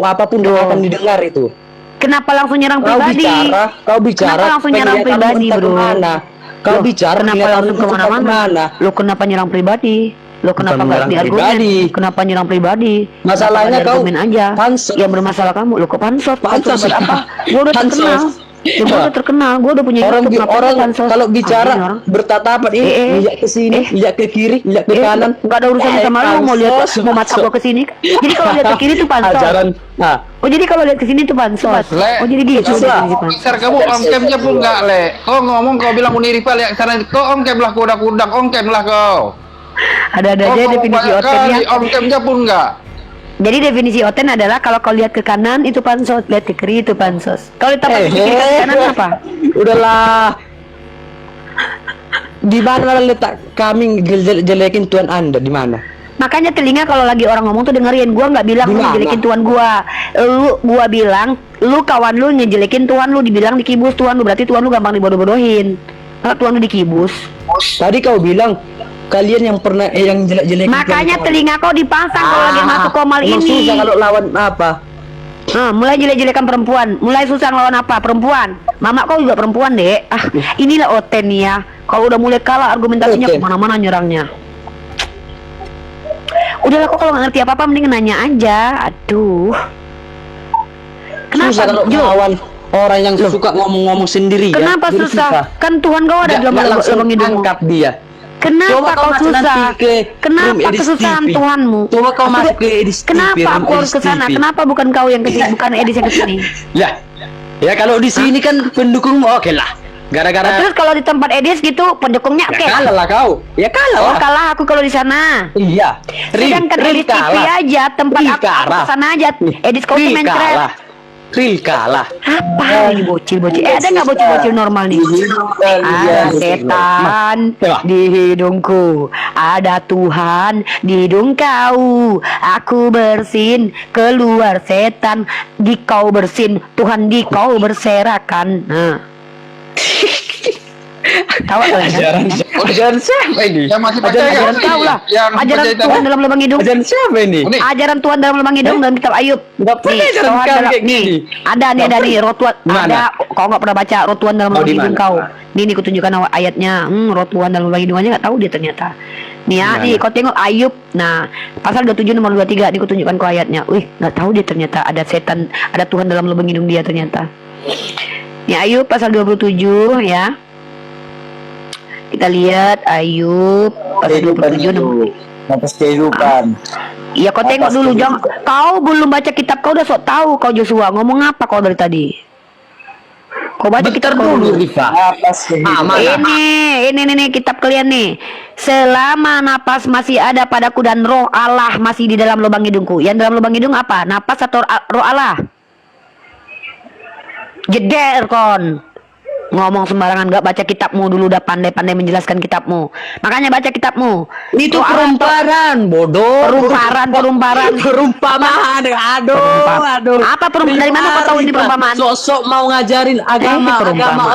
apapun yang akan didengar itu. Kenapa langsung nyerang Kau pribadi? bicara, Kenapa langsung nyerang penglihatanmu pribadi, entah bro? kemana. Kau Loh, bicara, kenapa penglihatanmu langsung entah kemana-mana? Lo kenapa nyerang pribadi? Lo kenapa Bukan nggak menyerang diargumen? pribadi. Kenapa nyerang pribadi? Masalahnya Kenapa nggak kau diargumen aja. pansos. Yang bermasalah kamu. Lo kok pansos? Pansos. buat apa? Gue udah Pansos. terkenal. Ya, gue udah terkenal. Gue udah punya Orang YouTube. Ngapain orang lo pansos? kalau Anjing bicara orang. bertatapan ini, lihat ke sini, lihat ke kiri, lihat ke kanan. Nggak ada urusannya sama lo. Mau lihat mau mata gue ke sini. Jadi kalau lihat ke kiri tuh pansos. Ajaran. Nah, Oh jadi kalau lihat ke sini tuh pansos. Le. Oh jadi gitu. Besar kamu on camnya pun enggak, Le. Kau ngomong kau bilang Uniriva lihat sana, kau on cam lah, kau udah on cam lah kau. Ada aja definisi otennya. On camnya pun enggak. Jadi definisi oten adalah kalau kau lihat ke kanan itu pansos, lihat ke kiri itu pansos. Kalau ditapak ke kiri ke kanan apa? Udahlah. Di mana letak kami jelekin Tuhan Anda, di mana? Makanya telinga kalau lagi orang ngomong tuh dengerin. Gua nggak bilang lu ngejelekin Tuhan gua. Gua bilang lu kawan lu ngejelekin Tuhan lu, dibilang dikibus Tuhan lu, berarti Tuhan lu gampang dibodoh-bodohin. Kalau Tuhan lu dikibus. Tadi kau bilang kalian yang pernah yang jelek-jelekin. Makanya telinga kau dipasang kalau lagi masuk komal ini. Susah kalau lawan apa? Mulai jelek-jelekan perempuan, mulai susah ngelawan apa? Perempuan. Mama kau juga perempuan, Dek. Inilah oten nih ya. Kalau udah mulai kalah argumentasinya kemana-mana nyerangnya. Udahlah, kok kalau nggak ngerti apa-apa mending nanya aja. Aduh. Kenapa susah kalau melawan orang yang suka ngomong-ngomong sendiri? Kenapa ya? susah? Kan Tuhan kau ada dalam lubang hidungmu. Angkat dia. Kenapa kau susah? Kenapa kesusahan Tuhanmu? Coba kau masuk ke edis TV. Kenapa aku harus kesana? Kenapa bukan kau yang kesini? Bukan Edis yang kesini? Ya kalau di sini kan pendukungmu oke lah. Gara-gara terus kalau di tempat Edis gitu pendukungnya oke. Kalah lah kau. Ya kalah. Oh kalah aku kalau di sana. Iya. Sedangkan Edis TV aja tempat aku kesana aja. Edis kau tuh main kalah. Real kalah. Apa ini bocil-bocil? Ada nggak bocil-bocil normal nih? Ada setan di hidungku, ada Tuhan di hidung kau. Aku bersin keluar setan, di kau bersin Tuhan di kau berserakan. Nah. Tahu kan? Ajaran siapa ini? Yang masih percaya Ajaran tahu lah. Ajaran Tuhan dalam lubang hidung. Ajaran siapa ini? Ajaran Tuhan dalam lubang hidung dalam kitab Ayub. Nih, Tuhan dalam nih. Ada roh Tuhan. Ada. Kau nggak pernah baca roh Tuhan dalam lubang hidung kau? Nih kutunjukkan ayatnya. Roh Tuhan dalam lubang hidung aja nggak tahu dia ternyata. Nih ya, nih kau tengok Ayub. Nah, pasal 27 nomor 23 nih kutunjukkan kau ayatnya. Wih, nggak tahu dia ternyata ada setan, ada Tuhan dalam lubang hidung dia ternyata. Nih Ayub pasal 27 ya. Kita lihat Ayub pasal 27 nomor Nafas kehidupan. Iya kau tengok dulu, jangan kau belum baca kitab kau udah sok tahu kau Joshua ngomong apa kau dari tadi. Kau baca kitab dulu. Nafas kehidupan. Ini kitab kalian nih. Selama napas masih ada padaku dan roh Allah masih di dalam lubang hidungku. Yang dalam lubang hidung apa? Napas atau roh Allah? Jeder kon. Ngomong sembarangan, gak baca kitabmu dulu, udah pandai-pandai menjelaskan kitabmu. Makanya baca kitabmu. Itu perumpamaan, bodoh. Perumpamaan. Aduh. Apa perumpamaan? Dari mana kau tahu ini perumpamaan? Sosok mau ngajarin agama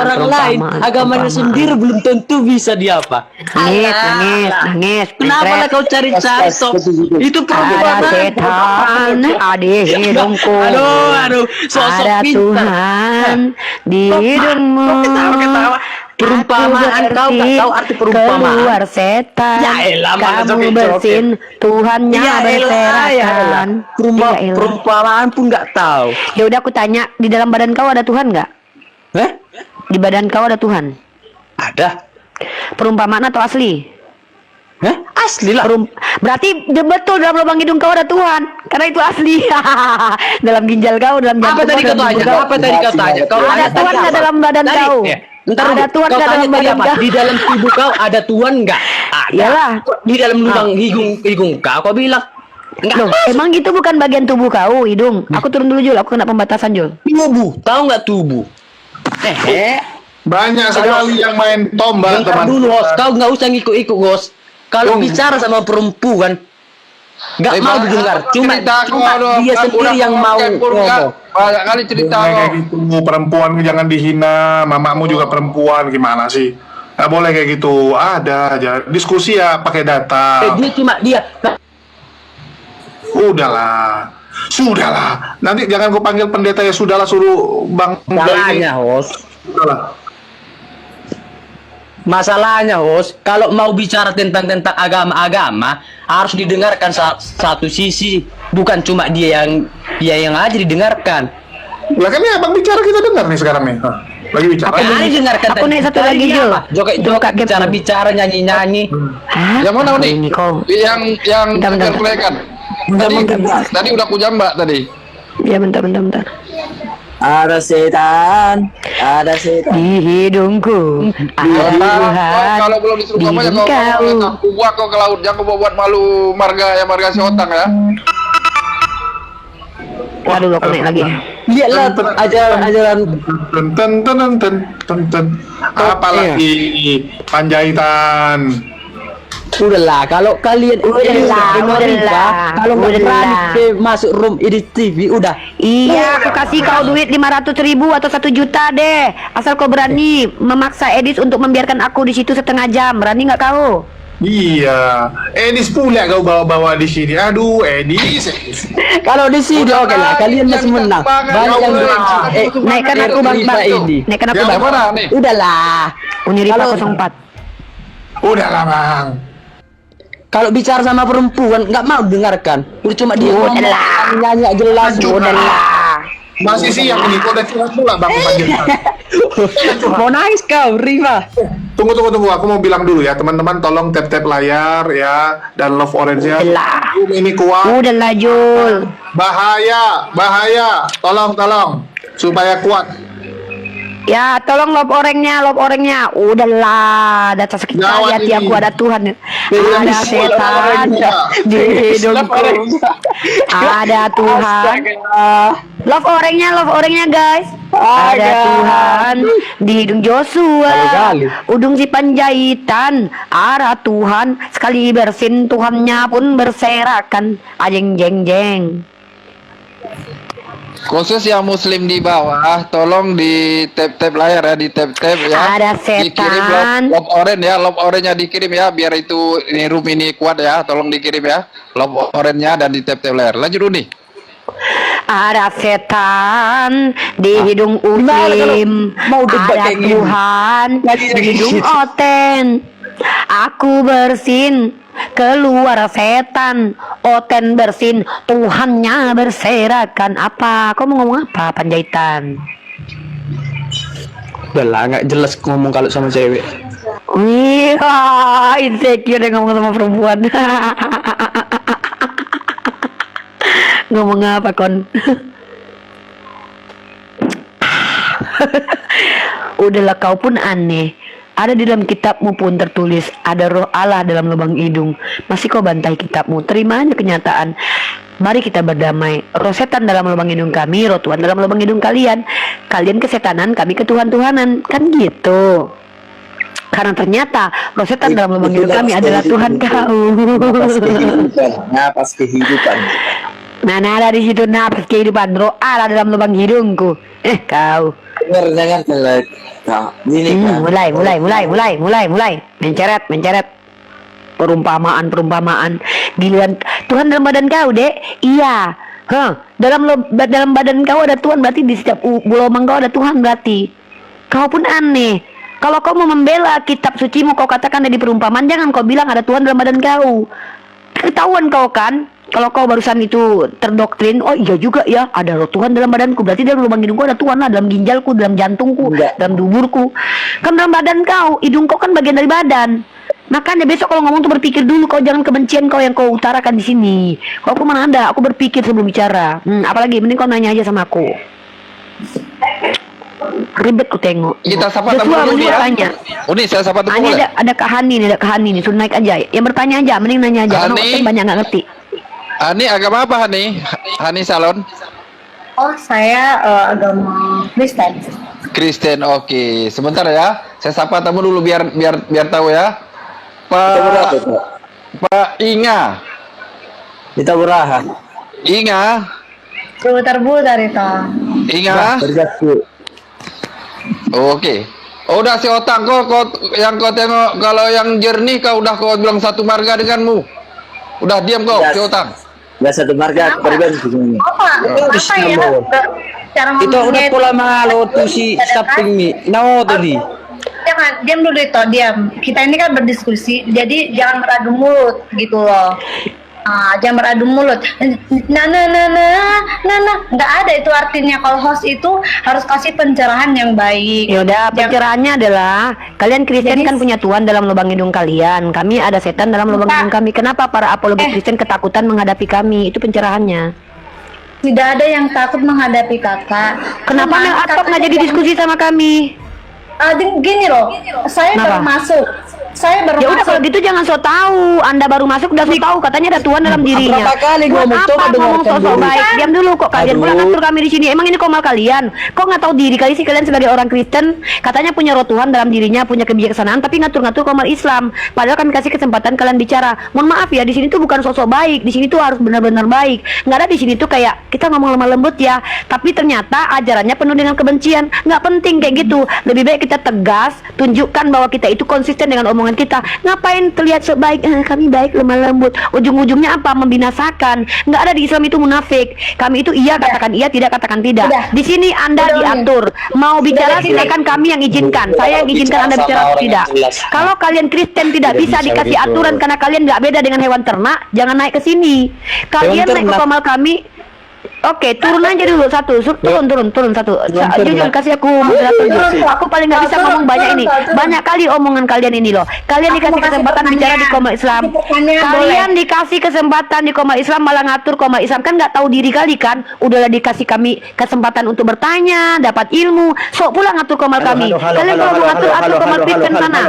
orang lain, agamanya sendiri belum tentu bisa dia apa. Nangis. Kenapa kau cari-cari sok? Itu perumpamaan. Ada setan, ada hidungku. Aduh. Sosok ada Tuhan di hidungmu. Ketawa. Perumpamaan kau gak tahu arti perumpamaan. Keluar setan. Kamu bersin, Tuhannya berserakan. Perumpamaan pun gak tahu. Ya udah aku tanya, di dalam badan kau ada Tuhan nggak? Di badan kau ada Tuhan? Ada. Perumpamaan atau asli? Asli lah. Berarti betul dalam lubang hidung kau ada Tuhan, karena itu asli. Dalam ginjal kau, dalam jantung Apa tadi kau tanya? Apa tadi kau tanya? Ada Tuhan nggak dalam badan kau? Ada Tuhan nggak dalam badan kau? Di dalam tubuh kau ada Tuhan nggak? Ada. Iyalah. Di dalam lubang hidung kau bilang. Loh, emang gitu bukan bagian tubuh kau, hidung? Aku turun dulu Jul, aku kena pembatasan Jul. Tubuh, tahu nggak tubuh? Banyak sekali yang main tombak, teman. Dulu, Gos. Kau nggak usah ngikut-ikut, Gos. Kalau bicara sama perempuan, nggak mau didengar. Cuma dia sendiri yang mau ngomong. Banyak kali cerita kayak gitu, perempuan jangan dihina, mamamu juga perempuan, gimana sih? Nggak boleh kayak gitu. Ada aja diskusi ya pakai data. Dia cuma dia. Udahlah. Sudahlah, nanti jangan kau panggil pendeta ya, sudahlah, suruh Bang Salahnya, host. Sudahlah. Masalahnya, host, kalau mau bicara tentang agama-agama harus didengarkan satu sisi, bukan cuma dia yang aja didengarkan. Lah kan ya Bang bicara, kita dengar nih sekarang nih. Hah, lagi bicara. Ini dengarkan. Aku naik satu lagi, Jo. Joget bicara nyanyi. Hah? Yang mana nih? Ini kau. Yang Bentar. terkelekan. Bentar. Tadi udah aku jambak tadi. Ya bentar. Ada setan. Di hidungku ada Tuhan. Kalau belum disuruh di ngomong ya hidung kau. kau buat kau ke laut, jangan kau buat malu marga si Otang ya. Aduh, aku naik lagi. Lihatlah ajaran Ten. Apalagi Panjaitan. udahlah kalau kalian Udahlah. kalau nggak Udahlah. berani masuk room edit TV udah. Iya, aku kasih kau duit 500.000 atau 1 juta deh. Asal kau berani memaksa Edis untuk membiarkan aku di situ setengah jam. Berani nggak kau? Iya, Edis pula kau bawa-bawa di sini. Aduh, Edis. Kalau di sini Udah, oke lah, kalian masih jangan menang. banget, Banyak yang kau menang. Naikkan aku bang ini. Naikkan aku Yang bang. Mana nih? Udahlah. Uniripa Kalau- 04. Udahlah Bang. Kalau bicara sama perempuan nggak mau dengarkan. Udah cuma dia Udahlah. nyanyi nggak jelas. Udahlah. Masih siang ini, kau udah curhat pula Bang Panjaitan. Mau nangis kau, Riva. Tunggu. Aku mau bilang dulu ya, teman-teman, tolong tap layar ya, dan love orange-nya. Udahlah. Ini kuat. Udahlah Jul. Bahaya. Tolong. Supaya kuat. Ya, tolong lop orangnya. Udahlah, data sakit Gawat hati ini. aku ada Tuhan. Bila Ada bisa, setan di hidungku. Ada Tuhan. Love orangnya guys. Ada Tuhan di hidung Joshua. Kali-kali. Udung si Panjaitan. Ada Tuhan. Sekali bersin Tuhannya pun berserakan. Ajeng jeng. Khusus yang muslim di bawah, tolong di tap layar ya, di tap ya. Ada setan. Dikirim love orange ya, love orange-nya dikirim ya, biar itu ini room ini kuat ya, tolong dikirim ya, love orange-nya dan di tap layar. Lanjut dulu nih. Ada setan di hidung Gimana kalau Ucim. mau debat Ada kayak gini? Tuhan Nyanyi di hidung gitu. Oten. Aku bersin, keluar setan. Oten bersin, Tuhannya berserakan. Apa? Kau mau ngomong apa, Panjaitan? Udahlah, nggak jelas ngomong kalau sama cewek. Wih, insecure dia ngomong sama perempuan. Ngomong apa kon? Udahlah, kau pun aneh. Ada di dalam kitabmu pun tertulis ada roh Allah dalam lubang hidung. Masih kau bantai kitabmu. Terima aja kenyataan. Mari kita berdamai. Roh setan dalam lubang hidung kami, roh Tuhan dalam lubang hidung kalian. Kalian kesetanan, kami ketuhan-tuhanan. Kan gitu. Karena ternyata roh setan dalam lubang hidung kami adalah Tuhan kau. Napas kehidupan. Mana ada di situ napas kehidupan. Roh Allah dalam lubang hidungku. Kau. Dengar. Nah, ini kan. Mulai. Menceret. Perumpamaan. Giliran Tuhan dalam badan kau, Dek. Iya. Dalam badan kau ada Tuhan, berarti di setiap bulomang kau ada Tuhan berarti. Kau pun aneh. Kalau kau mau membela kitab sucimu, kau katakan di perumpamaan, jangan kau bilang ada Tuhan dalam badan kau. Ketahuan kau kan? Kalau kau barusan itu terdoktrin, oh iya juga ya, ada roh Tuhan dalam badanku. Berarti dalam lubang hidungku ada Tuhan lah, dalam ginjalku, dalam jantungku, dalam duburku. Kan dalam badan kau, hidung kau kan bagian dari badan. Makanya besok kalau ngomong tuh berpikir dulu, kau jangan kebencian kau yang kau utarakan di sini. Kalau aku mana ada, aku berpikir sebelum bicara. Apalagi mending kau nanya aja sama aku. Ribet ku tengok. Kita sapa Joshua, tamu dulu mending ya. tanya. Uni, saya sapa tamu Hanya boleh? ada Kak Hani nih, suruh naik aja. Yang bertanya aja, mending nanya aja. Karena Hani. aku banyak nggak ngerti. Hani agama apa Hani? Hani Salon? Oh, saya agama Kristen. Kristen, oke. Sebentar ya. Saya sapa tamu dulu biar tahu ya. Pak Inga. Kita berahan. Inga. Putar-putar itu. Inga. Berjatuh. Oke. Oh, udah si Otang kau yang kau tengok kalau yang jernih kau udah kau bilang satu marga denganmu. Udah diam kau Yes. si Otang. Nggak satu marga pribadi sebenarnya. Apa? Apa ya? Cara Itu udah ngomongnya pola malo tuh si Saping nih. No tadi. Jangan, diam dulu itu, diam. Kita ini kan berdiskusi, jadi jangan beradu mulut gitu loh. Jangan beradu mulut. Nggak ada itu artinya. Kalau host itu harus kasih pencerahan yang baik. Ya udah, pencerahannya adalah kalian Kristen Jadi- kan punya Tuhan dalam lubang hidung kalian. Kami ada setan dalam lubang Pak. hidung kami. Kenapa para apologet Kristen ketakutan menghadapi kami? Itu pencerahannya. Tidak ada yang takut menghadapi kakak. Kenapa Mel Atok nggak jadi diskusi sama kami? Gini loh, saya Kenapa? baru masuk. Saya baru Ya udah masuk. kalau gitu jangan so tahu. Anda baru masuk udah so tahu katanya ada Tuhan dalam dirinya. Berapa kali Buat ngomong, apa coba ngomong dengarkan sosok dulu. baik? Diam dulu kok kalian pula ngatur kami di sini. Emang ini komal kalian? Kok nggak tahu diri kali sih kalian sebagai orang Kristen? Katanya punya roh Tuhan dalam dirinya, punya kebijaksanaan, tapi ngatur-ngatur komal Islam. Padahal kami kasih kesempatan kalian bicara. Mohon maaf ya, di sini tuh bukan sosok baik. Di sini tuh harus benar-benar baik. Nggak ada di sini tuh kayak kita ngomong lemah lembut ya, tapi ternyata ajarannya penuh dengan kebencian. Nggak penting kayak gitu. Lebih baik kita tegas, tunjukkan bahwa kita itu konsisten dengan omongan kita. Ngapain terlihat sebaik kami baik lemah lembut, ujung-ujungnya apa? Membinasakan. Nggak ada di Islam itu munafik. Kami itu iya katakan iya, tidak katakan tidak. Udah. Di sini Anda Udah, diatur. Mau bicara silakan, kami yang izinkan. Saya yang izinkan Anda bicara atau tidak. Kalau kalian Kristen tidak bisa dikasih aturan karena kalian nggak beda dengan hewan ternak, jangan naik ke sini. Kalian naik ke ternak. komal kami. Oke, turun aja dulu satu. Turun satu. Jujur kasih aku moderator dulu. Aku paling nggak bisa ngomong banyak ini. Banyak kali omongan kalian ini loh. Kalian Aku dikasih mau kasih kesempatan bicara di pertanyaan. Komal Islam. Kasih pertanyaan, Kalian dikasih kesempatan di Komal Islam malah ngatur Komal Islam, kan nggak tahu diri kali kan? Udahlah dikasih kami kesempatan untuk bertanya, dapat ilmu. Sok pula ngatur Komal kami. Kalian kalau mau ngatur atur Komal Kristen sana.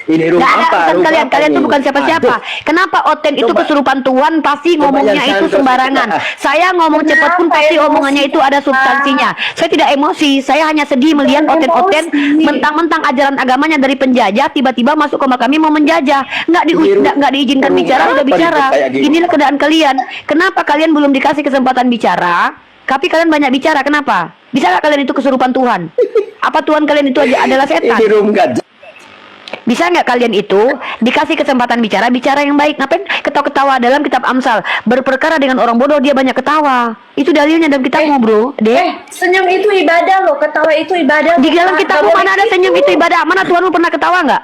Ini Nggak rumah ada apa? urusan Rumah kalian. apa Kalian ini? tuh bukan siapa-siapa. Kenapa Oten itu Coba. kesurupan Tuhan pasti Coba ngomongnya yang itu santai. sembarangan. Saya ngomong cepat pun Kenapa pasti emosi, omongannya itu ada substansinya. Saya tidak emosi. Saya hanya sedih melihat Bukan Oten-Oten emosi. mentang-mentang ajaran agamanya dari penjajah tiba-tiba masuk ke kami mau menjajah. Nggak diizinkan bicara udah bicara. Inilah keadaan kalian. Kenapa kalian belum dikasih kesempatan bicara? Tapi kalian banyak bicara. Kenapa? Bisa nggak kalian itu kesurupan Tuhan? Apa Tuhan kalian itu adalah setan? Ini room gajah. Bisa nggak kalian itu dikasih kesempatan bicara yang baik? Ngapain ketawa-ketawa dalam kitab Amsal? Berperkara dengan orang bodoh dia banyak ketawa. Itu dalilnya dalam kitabmu, bro. Senyum itu ibadah loh, ketawa itu ibadah. Di dalam kitabmu mana ada senyum itu ibadah? Mana Tuhanmu pernah ketawa nggak?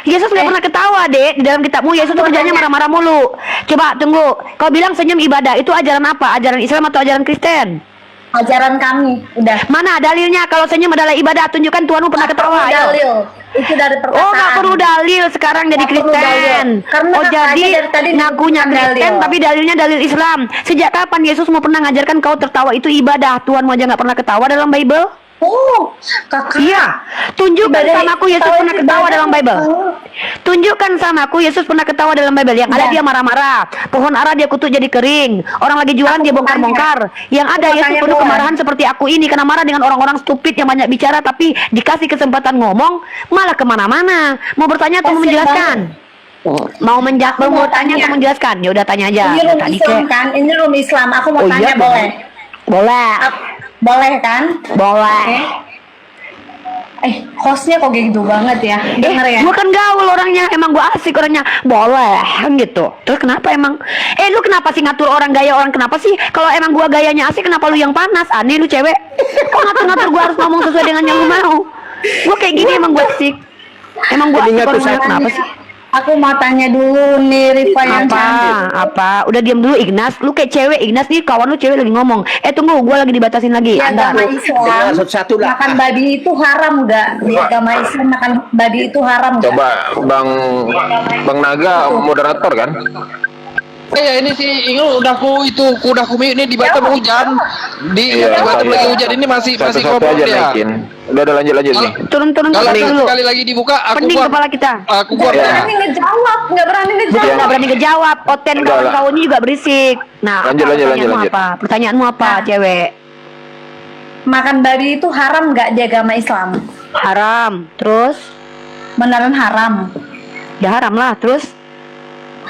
Yesus nggak pernah ketawa, Dek. Di dalam kitabmu Yesus tuh kerjanya marah-marah mulu. Coba tunggu. Kau bilang senyum ibadah, itu ajaran apa? Ajaran Islam atau ajaran Kristen? Ajaran kami, udah. Mana dalilnya kalau senyum adalah ibadah? Tunjukkan Tuhanmu pernah ketawa. Ayo. Dalil. Itu dari perkataan. Oh, nggak perlu dalil sekarang jadi Nggak perlu Kristen. dalil. Karena Oh, kakaknya jadi dari tadi ngakunya bukan dalil. Kristen tapi dalilnya dalil Islam. Sejak kapan Yesus mau pernah ngajarkan kau tertawa itu ibadah? Tuhan mau aja nggak pernah ketawa dalam Bible? Oh, kakak. Iya. Tunjukkan Ibadah- sama aku Yesus tahu pernah itu ketawa ibadah, dalam Bible. Kak. Tunjukkan sama aku Yesus pernah ketawa dalam Bible. Yang ada Ya. dia marah-marah. Pohon ara dia kutuk jadi kering. Orang lagi jualan Aku dia mau bongkar-bongkar. Yang ada mau Yesus tanya penuh doang. kemarahan seperti aku ini karena marah dengan orang-orang stupid yang banyak bicara tapi dikasih kesempatan ngomong malah kemana-mana. Mau bertanya atau mau Kasian menjelaskan? Aku Mau mau tanya tanya. atau menjelaskan? Ya udah tanya aja. Ini room Tadi Islam kek. kan? Ini room Islam. Aku mau Oh, tanya iya, boleh? Boleh. Boleh kan? Boleh. Hostnya kok gitu banget ya? Denger ya? Gua kan gaul orangnya, emang gua asik orangnya. Boleh, gitu. Terus kenapa emang? Lu kenapa sih ngatur orang gaya orang? Kenapa sih? Kalau emang gua gayanya asik, kenapa lu yang panas? Aneh lu cewek. Kok ngatur-ngatur gua harus ngomong sesuai dengan yang lu mau? Gua kayak gini emang gua asik. Emang gua asik orangnya, kenapa sih? Aku mau tanya dulu nih Rifa yang cantik. Apa? Udah diam dulu Ignas. Lu kayak cewek. Ignas nih kawan lu cewek lagi ngomong. Tunggu, gua lagi dibatasin lagi. Di Anda. agama Islam, Satu-satu lah. makan babi itu haram udah. Di agama Islam makan babi itu haram udah. Coba Bang Naga moderator kan? Ya ini si Ingul udah ku mute ini di Batam hujan. Di Batam lagi hujan ini masih Satu-satu ngobrol aja dia. naikin. Udah lanjut nih. Turun Kalau dulu. sekali lagi dibuka aku Pening buat kepala kita. aku buat Nggak ya. berani ngejawab, nggak berani Bukan ngejawab. nggak berani ngejawab. Oten Udah lah. kawan-kawannya juga berisik. Nah, Lanjut, apa lanjut, pertanyaanmu lanjut. apa? Pertanyaanmu apa, cewek? Makan babi itu haram nggak di agama Islam? Haram. Terus? Beneran haram. Ya haram lah. Terus?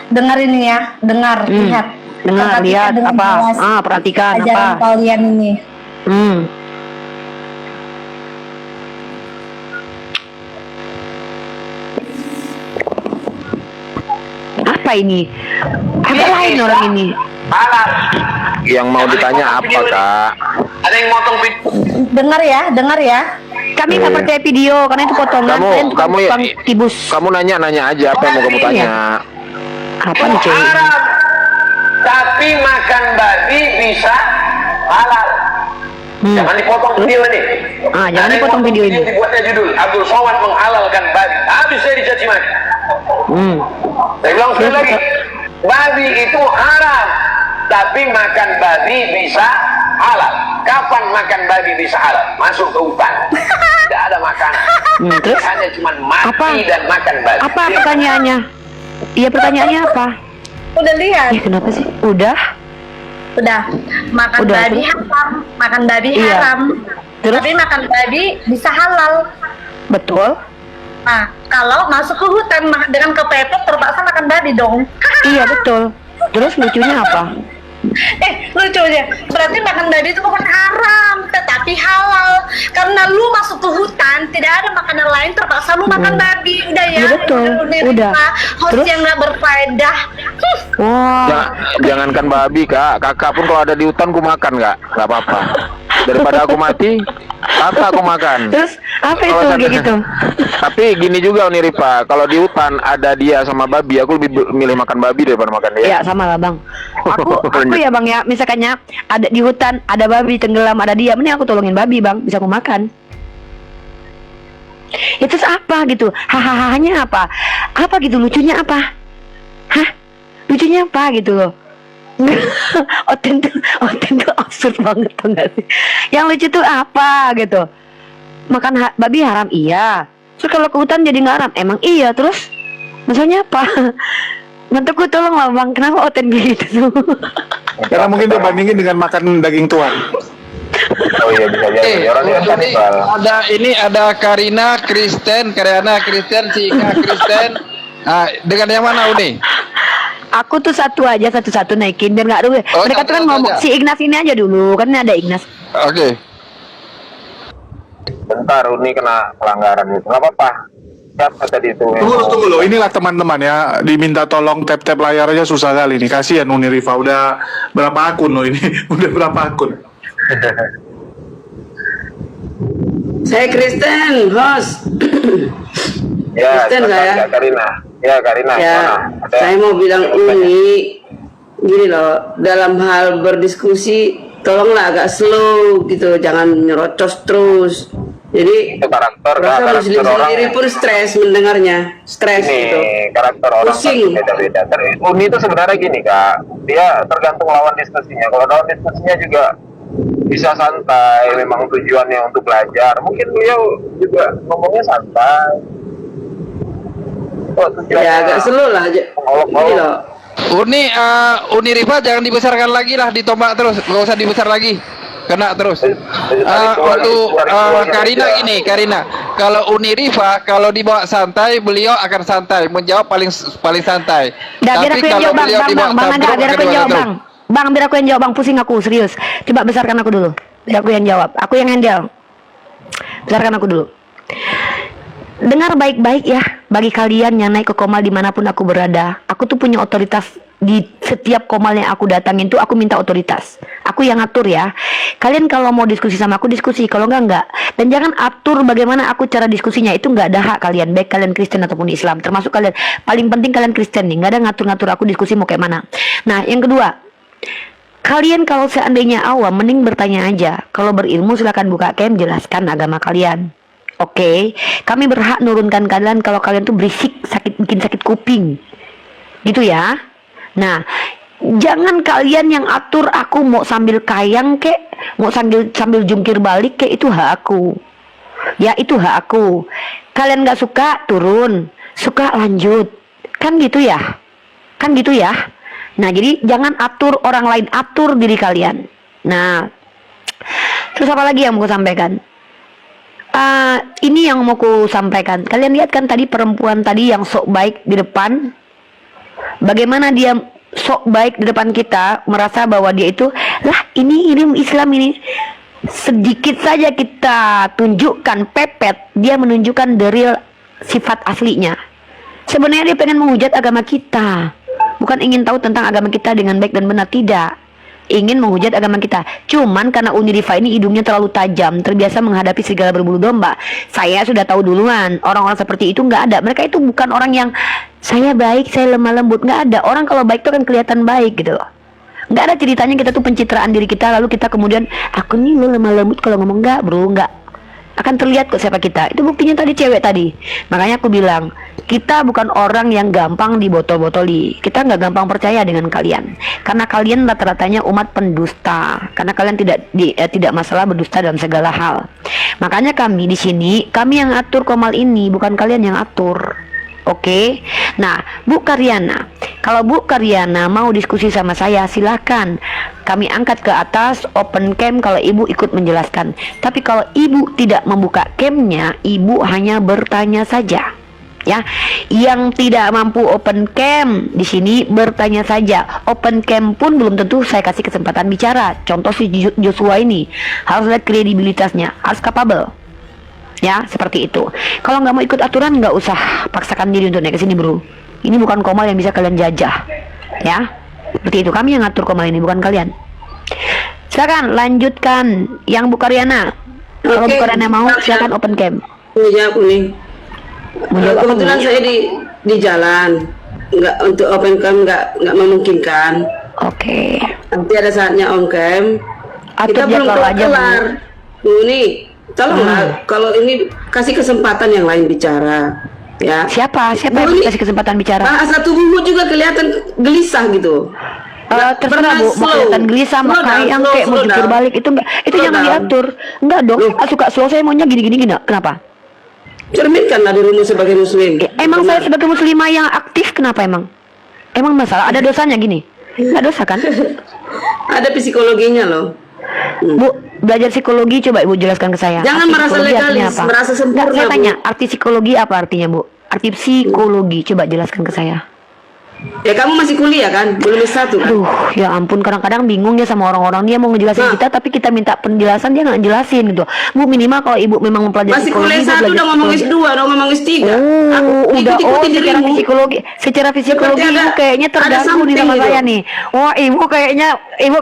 Dengar ini ya, dengar, lihat. Dengar, Perhatikan lihat dengan apa? jelas Perhatikan ajaran apa? kalian ini. Apa ini? Agak lain orang ini. halal. Yang mau ditanya apa, Kak? Ada yang motong video. Dengar ya. Kami nggak percaya video karena itu potongan. Kalian tukang tibus. Kamu nanya aja apa yang mau kamu tanya. Apa nih cuy? Haram. Tapi makan babi bisa halal. Jangan dipotong video ini. Jangan Ada yang dipotong motong video ini. Dibuatnya judul Abdul Somad menghalalkan babi. Habis saya dicaci maki. Saya bilang sekali lagi, babi itu haram, tapi makan babi bisa halal. Kapan makan babi bisa halal? Masuk ke hutan, tidak ada makanan. Terus? Hanya cuma mati dan makan babi. Apa pertanyaannya? Iya, pertanyaannya apa? Udah lihat. Kenapa sih? Udah. Makan Udah, babi terus? haram. Makan babi Iya. haram. Terus? Tapi makan babi bisa halal. Betul. Nah, kalau masuk ke hutan dengan kepepet terpaksa makan babi dong. Iya betul. Terus lucunya apa? Lucunya berarti makan babi itu bukan haram tetapi halal karena lu masuk ke hutan tidak ada makanan lain terpaksa lu makan babi. Udah ya. Iya, betul. Udah. Host Terus? yang nggak berfaedah. Wah. Jangankan babi, Kak. Kakak pun kalau ada di hutan ku makan, Kak. Nggak apa-apa. Daripada aku mati, kakak aku makan. Terus apa itu Kalau kayak gitu? Tapi gini juga Uni Rifa, kalau di hutan ada dia sama babi, aku lebih milih makan babi daripada makan dia. Ya sama lah bang. Aku ya bang ya, misalkannya ada di hutan, ada babi tenggelam, ada dia, mending aku tolongin babi bang, bisa aku makan. Itu apa gitu? Hahahanya apa? Apa gitu lucunya apa? Hah? Lucunya apa gitu loh? Oten tuh absurd banget tuh nggak sih? Yang lucu tuh apa gitu? Makan babi haram iya. Terus kalau ke hutan jadi nggak haram? Emang iya. Terus maksudnya apa? Mantuku tolong lah bang, kenapa Oten gitu? Karena mungkin dia bandingin dengan makan daging tuan. Oh iya bisa jadi. Orangnya kan Ada Karina Kristen, si Ika Kristen. Dengan yang mana Uni? Aku tuh satu-satu naikin biar nggak rugi. Oh, Mereka tuh kan satu ngomong aja. si Ignas ini aja dulu, kan ada Ignas. Oke. bentar Uni kena pelanggaran itu. Nggak apa-apa. Siapa tadi itu? Tunggu loh, inilah teman-teman ya, diminta tolong tap-tap layar aja susah kali nih. Kasihan Uni Rifa, udah berapa akun loh ini? Udah berapa akun? Saya Kristen, host. Ya, Kristen saya. Karina. Ya, Karina. Ya, Mana? saya mau bilang Uni, gini loh, dalam hal berdiskusi, tolonglah agak slow gitu, jangan nyerocos terus. Jadi, Itu karakter Muslim orang. sendiri pun stres mendengarnya, stres gitu. Ini karakter orang Pusing. beda-beda. Uni itu sebenarnya gini Kak, dia tergantung lawan diskusinya. Kalau lawan diskusinya juga bisa santai, memang tujuannya untuk belajar. Mungkin beliau juga ngomongnya santai. Oh, tujuannya Ya agak slow lah aja. Gini loh. Uni Rifa jangan dibesarkan lagi lah, ditombak terus, nggak usah dibesar lagi, kena terus. Untuk Karina gini, Karina, kalau Uni Rifa kalau dibawa santai, beliau akan santai, menjawab paling santai. Dah, biar aku yang jawab bang, biar aku yang jawab bang. Bang, biar aku yang jawab bang, pusing aku serius. Coba besarkan aku dulu, biar aku yang jawab. Aku yang handle. Besarkan aku dulu. Dengar baik-baik ya, bagi kalian yang naik ke Komal dimanapun aku berada, aku tuh punya otoritas. Di setiap Komal yang aku datangin tuh aku minta otoritas. Aku yang atur ya. Kalian kalau mau diskusi sama aku diskusi, kalau enggak. Dan jangan atur bagaimana aku cara diskusinya, itu enggak ada hak kalian, baik kalian Kristen ataupun Islam. Termasuk kalian, paling penting kalian Kristen nih, enggak ada ngatur-ngatur aku diskusi mau kayak mana. Nah, yang kedua, kalian kalau seandainya awam, mending bertanya aja. Kalau berilmu silakan buka cam, jelaskan agama kalian. Oke, kami berhak nurunkan kalian kalau kalian tuh berisik, bikin sakit kuping, gitu ya. Nah, jangan kalian yang atur aku mau sambil kayang kek, mau sambil jungkir balik kek, itu hak aku. Ya itu hak aku. Kalian nggak suka turun, suka lanjut, kan gitu ya, kan gitu ya. Nah jadi jangan atur orang lain, atur diri kalian. Nah, terus apa lagi yang mau aku sampaikan? Ini yang mau ku sampaikan. Kalian lihat kan tadi perempuan tadi yang sok baik di depan, bagaimana dia sok baik di depan kita, merasa bahwa dia itu lah ini Islam ini. Sedikit saja kita tunjukkan pepet, dia menunjukkan the real sifat aslinya. Sebenarnya dia pengen menghujat agama kita. bukan ingin tahu tentang agama kita dengan baik dan benar, tidak. Ingin menghujat agama kita. Cuman karena Uniriva ini hidungnya terlalu tajam, terbiasa menghadapi serigala berbulu domba. Saya sudah tahu duluan, orang-orang seperti itu nggak ada. Mereka itu bukan orang yang saya baik, saya lemah lembut, nggak ada. Orang kalau baik itu kan kelihatan baik gitu loh. Nggak ada ceritanya kita tuh pencitraan diri kita, lalu kita kemudian aku nih lo lemah lembut kalau ngomong, nggak bro, nggak. Akan terlihat kok siapa kita. Itu buktinya tadi cewek tadi. Makanya aku bilang, kita bukan orang yang gampang dibotol-botoli. Kita nggak gampang percaya dengan kalian. Karena kalian rata-ratanya umat pendusta. Karena kalian tidak masalah berdusta dalam segala hal. Makanya kami di sini, kami yang atur Komal ini, bukan kalian yang atur. Oke. Nah, Bu Karyana, kalau Bu Karyana mau diskusi sama saya, silakan. Kami angkat ke atas open cam kalau ibu ikut menjelaskan. Tapi kalau ibu tidak membuka camnya, ibu hanya bertanya saja. Ya, yang tidak mampu open cam di sini bertanya saja. Open cam pun belum tentu saya kasih kesempatan bicara. Contoh si Joshua ini harus lihat kredibilitasnya, harus capable. Ya, seperti itu. Kalau nggak mau ikut aturan, nggak usah paksakan diri untuk naik ke sini, bro. Ini bukan Komal yang bisa kalian jajah. Ya, seperti itu. Kami yang ngatur Komal ini, bukan kalian. Silakan lanjutkan yang Bu Karyana. Kalau Bu Karyana mau, silakan open cam. Menjawab nih. Kebetulan saya di jalan, nggak untuk open cam nggak memungkinkan. Oke. Nanti ada saatnya on cam. Kita belum kelar. Nih, tolonglah kalau ini kasih kesempatan yang lain bicara. Ya. Siapa yang kasih kesempatan bicara? Bahasa tubuhmu juga kelihatan gelisah gitu. Terserah Bu, mau kelihatan gelisah, mau yang kayak mau jujur balik itu enggak, itu jangan diatur. Enggak dong, suka slow, saya maunya gini. Kenapa? Cerminkanlah dirimu sebagai muslim. Emang saya sebagai muslimah yang aktif, kenapa emang? Emang masalah? Ada dosanya gini? Enggak dosa kan? Ada psikologinya loh. Bu, belajar psikologi coba Ibu jelaskan ke saya. Jangan merasa legalis, merasa sempurna. Saya tanya, arti psikologi apa artinya, Bu? Arti psikologi coba jelaskan ke saya. Ya kamu masih kuliah kan? Belum S1 kan? Aduh, ya ampun, kadang-kadang bingung ya sama orang-orang. Dia mau ngejelasin kita, tapi kita minta penjelasan, dia nggak jelasin gitu. Bu, minimal kalau Ibu memang mempelajari masih psikologi, kuliah 1 udah ngomong S2, udah ngomong S3. Secara psikologi Ibu kayaknya terganggu nih sama saya nih. Wah, Ibu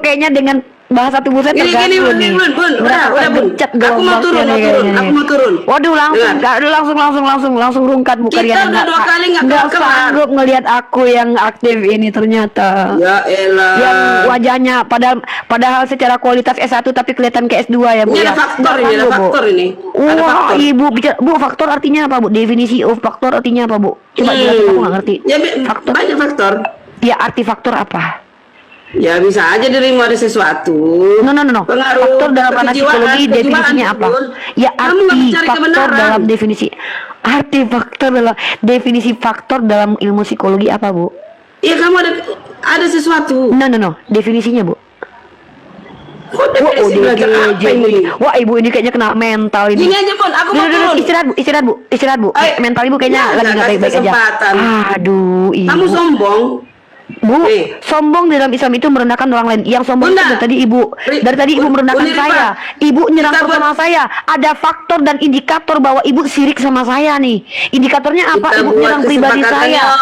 kayaknya dengan bahasa tubuh saya terganggu nih. Udah bun. Aku mau turun. Waduh, langsung rungkat Bu Karyana. Kita udah 2 kali nggak sanggup ngelihat aku yang aktif ini ternyata. Ya elah. Yang wajahnya padahal secara kualitas S1 tapi kelihatan ke S2 ya Bu. Ini ada faktor ini. Wah, Ibu bicara, Bu, faktor artinya apa Bu? Definisi of faktor artinya apa Bu? Coba jelasin, aku nggak ngerti. Ya faktor. Banyak faktor. Ya, arti faktor apa? Ya bisa aja dirimu ada sesuatu. No. Pengaruh faktor dalam ranah psikologi definisinya apa? Ya, arti faktor dalam definisi. Arti faktor dalam definisi faktor dalam ilmu psikologi apa, Bu? Iya, kamu ada sesuatu. No. Definisinya, Bu. Wah, Ibu ini kayaknya kena mental ini. Gini aja, Bun, aku mau turun. Istirahat, Bu. Mental Ibu kayaknya lagi nggak baik-baik aja. Aduh, Ibu. Kamu sombong. Bu, sombong dalam Islam itu merendahkan orang lain. Yang sombong itu dari tadi Ibu merendahkan saya. Ibu nyerang sama saya. Ada faktor dan indikator bahwa Ibu sirik sama saya nih. Indikatornya apa? Ibu nyerang pribadi saya.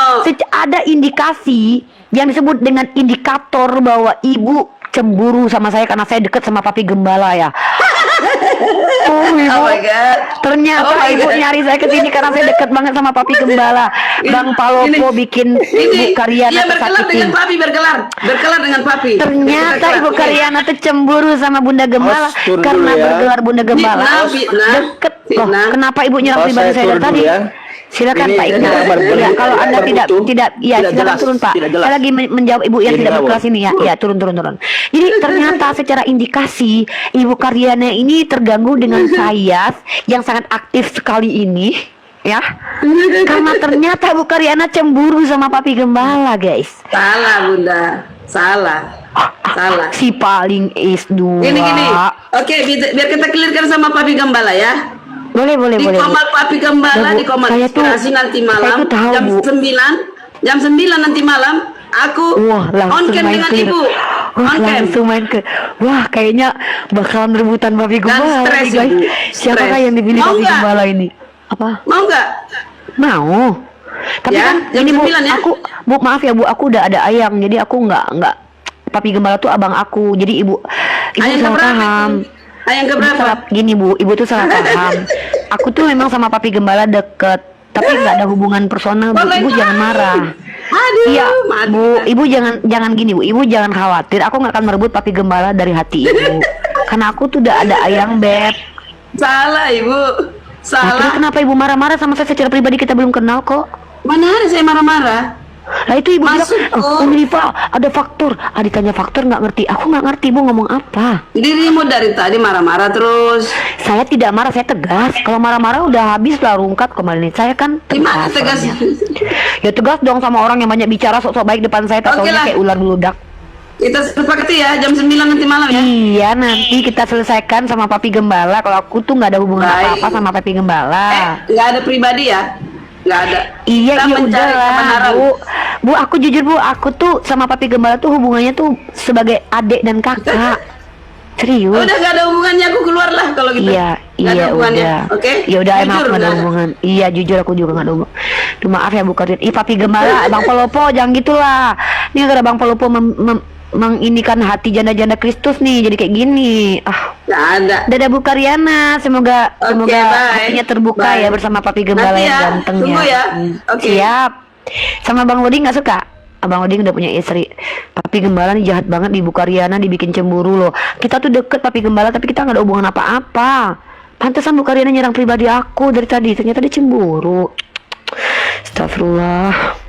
Ada indikasi yang disebut dengan indikator bahwa Ibu cemburu sama saya karena saya dekat sama papi gembala ya. Ibu. Oh my God. Ternyata Ibu nyari saya ke sini karena saya dekat banget sama papi gembala. Bang Palopo bikin Ibu Karyana tersakiti. Berkelar dengan papi. Ternyata Ibu Karyana tuh cemburu sama Bunda Gembala karena bergelar Bunda Gembala. Deket loh. Kenapa Ibu nyerang pribadi saya dari tadi? Silakan Pak Iqbal. Ya, kalau Anda tidak silakan turun Pak. Saya lagi menjawab Ibu yang tidak berkelas ini ya. Ya, turun. Jadi ternyata secara indikasi Ibu Karyana ini terganggu dengan saya yang sangat aktif sekali ini, ya. Karena ternyata Bu Karyana cemburu sama papi gembala, guys. Salah, Bunda. Salah. Si paling S2. Gini. Oke, biar kita clearkan sama papi gembala ya. Boleh. Di Komal Papi Gembala, di Komal Inspirasi nanti malam jam 9 nanti malam aku on cam dengan Ibu. Langsung main ke. Wah, kayaknya bakalan rebutan Papi Gembala nih, guys. Siapakah yang dipilih Papi Gembala ini? Apa? Mau nggak? Mau. Tapi Ya, kan jam ini Bu, 9 ya. aku Bu maaf ya Bu, aku udah ada ayang, jadi aku nggak Papi Gembala tuh abang aku, jadi ibu Ayang salah keberapa paham. itu? Ayang keberapa? Gini Bu, ibu tuh salah paham. Aku tuh memang sama Papi Gembala deket, tapi nggak ada hubungan personal Bu. Ibu jangan marah. Aduh, Iya, mati. Bu, ibu jangan gini Bu, ibu jangan khawatir. Aku nggak akan merebut Papi Gembala dari hati ibu, karena aku tuh udah ada ayang Beb. Salah ibu, Nah, terus salah. kenapa ibu marah-marah sama saya secara pribadi? Kita belum kenal kok. Mana ada saya marah-marah? Lah itu ibu bilang, Maksudku- oh Riva ada faktur. Ditanya faktur nggak ngerti. Aku nggak ngerti ibu ngomong apa. Dirimu dari tadi marah-marah terus. Saya tidak marah, saya tegas. Kalau marah-marah udah habis lah rungkat kemarin. Saya kan Gimana tegas. tegas? orangnya. Ya tegas dong sama orang yang banyak bicara sok-sok baik depan saya. Oke Taunya lah. kayak ular beludak. Kita sepakati ya jam 9 nanti malam ya. Iya nanti kita selesaikan sama Papi Gembala. Kalau aku tuh nggak ada hubungan Baik. apa-apa sama Papi Gembala. Nggak ada pribadi ya? Nggak ada. Iya, Kita iya mencari udah lah, kebenaran. Bu, aku jujur Bu, aku tuh sama Papi Gembala tuh hubungannya tuh sebagai adik dan kakak. Serius. Udah nggak ada hubungannya, aku keluar lah kalau gitu. Iya, Nggak ada iya hubungannya. udah. Oke? Ya udah emang Jujur, aku nggak ada nggak hubungan. Iya, jujur aku juga nggak ada hubungan. Duh, maaf ya Bu Karin. Ih, Papi Gembala, Bang Polopo, jangan gitulah. Ini gara Bang Polopo menginikan hati janda-janda Kristus nih, jadi kayak gini. Nggak ada. Dadah Bu Karyana, semoga Oke, bye. hatinya terbuka Bye. ya bersama Papi Gembala Nanti yang ya, ganteng tunggu ya. Oke. Siap. Sama Bang Lodi nggak suka? Abang Lodi udah punya istri. Papi Gembala nih jahat banget di Bu Karyana, dibikin cemburu loh. Kita tuh deket Papi Gembala tapi kita nggak ada hubungan apa-apa. Pantesan Bu Karyana nyerang pribadi aku dari tadi, ternyata dia cemburu. Astagfirullah.